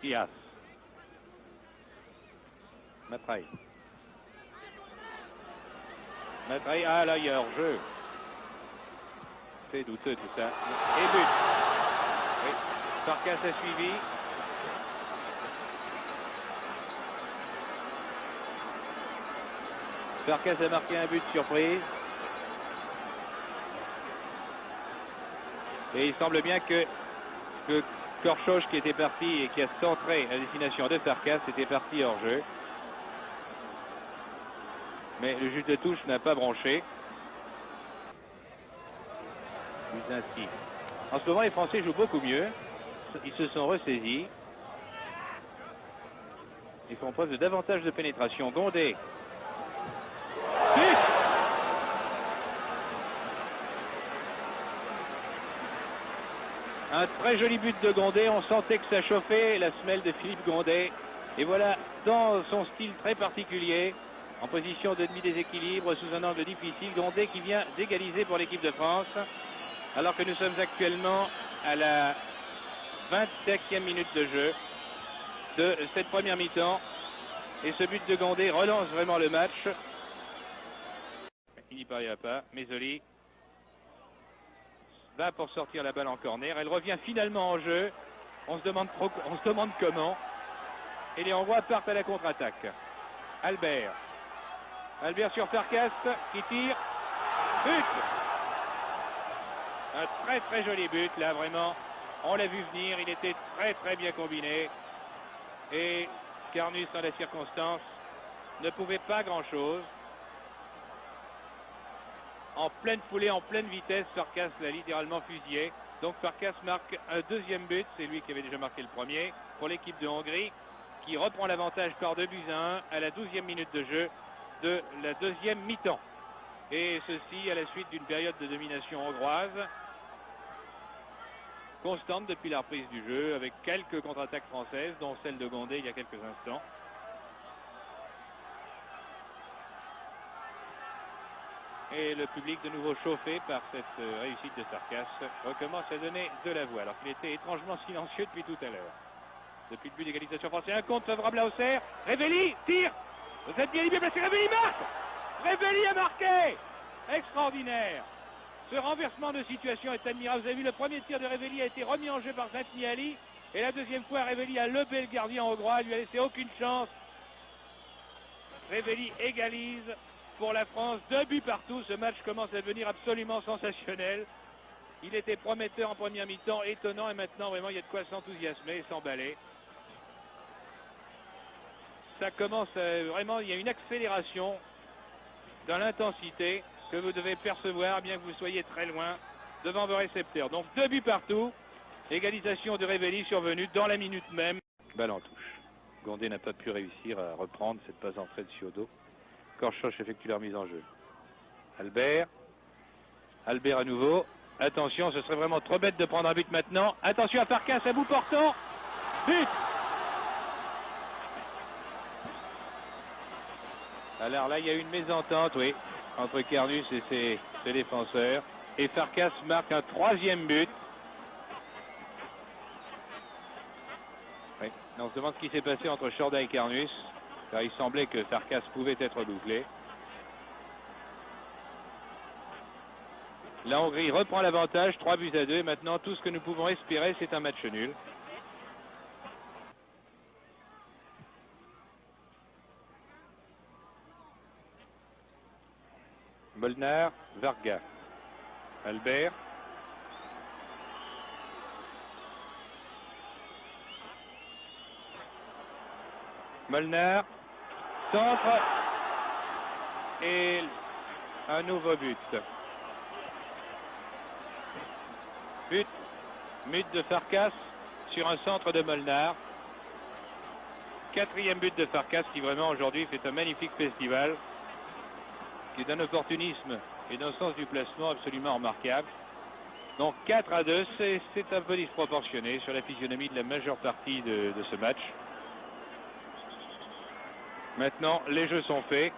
Ias. Matraille. Matraille, ah là, il y a hors-jeu. C'est douteux tout ça. Et but. Oui. Farkas a suivi. Farkas a marqué un but surprise. Et il semble bien que Korchos, qui était parti et qui a centré à destination de Farkas, était parti hors jeu. Mais le juge de touche n'a pas branché. Buzinski. En ce moment, les Français jouent beaucoup mieux. Ils se sont ressaisis. Ils font preuve de davantage de pénétration. Gondé. But! Un très joli but de Gondé. On sentait que ça chauffait la semelle de Philippe Gondé. Et voilà, dans son style très particulier, en position de demi-déséquilibre, sous un angle difficile, Gondé qui vient d'égaliser pour l'équipe de France. Alors que nous sommes actuellement à la 25e minute de jeu de cette première mi-temps. Et ce but de Gondé relance vraiment le match. Il n'y parvient pas. Mezzoli va pour sortir la balle en corner. Elle revient finalement en jeu. On se demande comment. Et les Hongrois partent à la contre-attaque. Albert. Albert sur Farkas qui tire. But! Un très très joli but là, vraiment. On l'a vu venir. Il était très très bien combiné. Et Carnus, dans la circonstance, ne pouvait pas grand-chose. En pleine foulée, en pleine vitesse, Farkas l'a littéralement fusillé. Donc Farkas marque un deuxième but, c'est lui qui avait déjà marqué le premier, pour l'équipe de Hongrie, qui reprend l'avantage par 2-1 à la 12e minute de jeu de la deuxième mi-temps. Et ceci à la suite d'une période de domination hongroise, constante depuis la reprise du jeu, avec quelques contre-attaques françaises, dont celle de Gondé il y a quelques instants. Et le public, de nouveau chauffé par cette réussite de Farkas, recommence à donner de la voix, alors qu'il était étrangement silencieux depuis tout à l'heure. Depuis le but d'égalisation français, un compte favorable à Auxerre. Révelli, tire. Vous êtes bien placé, Révelli marque. Révelli a marqué. Extraordinaire. Ce renversement de situation est admirable. Vous avez vu, le premier tir de Révelli a été remis en jeu par Zentni Ali. Et la deuxième fois, Révelli a levé le gardien hongrois, lui a laissé aucune chance. Révelli égalise pour la France, 2 buts partout. Ce match commence à devenir absolument sensationnel. Il était prometteur en première mi-temps, étonnant, et maintenant vraiment il y a de quoi s'enthousiasmer et s'emballer. Ça commence vraiment, il y a une accélération dans l'intensité que vous devez percevoir, bien que vous soyez très loin devant vos récepteurs. Donc 2 buts partout, égalisation de Révelli survenue dans la minute même. Balle en touche. Gondé n'a pas pu réussir à reprendre cette passe entrée de Ciodo. Korchos effectue la remise en jeu. Albert. Albert à nouveau. Attention, ce serait vraiment trop bête de prendre un but maintenant. Attention à Farkas à bout portant. But! Alors là, il y a eu une mésentente, oui, entre Carnus et ses défenseurs. Et Farkas marque un 3e but. Oui. On se demande ce qui s'est passé entre Chorda et Carnus, car il semblait que Farkas pouvait être bouclé. La Hongrie reprend l'avantage, 3-2, et maintenant tout ce que nous pouvons espérer, c'est un match nul. Molnar, Varga, Albert. Molnar, centre, et un nouveau but. But de Farkas sur un centre de Molnar. 4e but de Farkas qui vraiment aujourd'hui fait un magnifique festival, qui est d'un opportunisme et d'un sens du placement absolument remarquable. Donc 4-2, c'est un peu disproportionné sur la physionomie de la majeure partie de ce match. Maintenant, les jeux sont faits.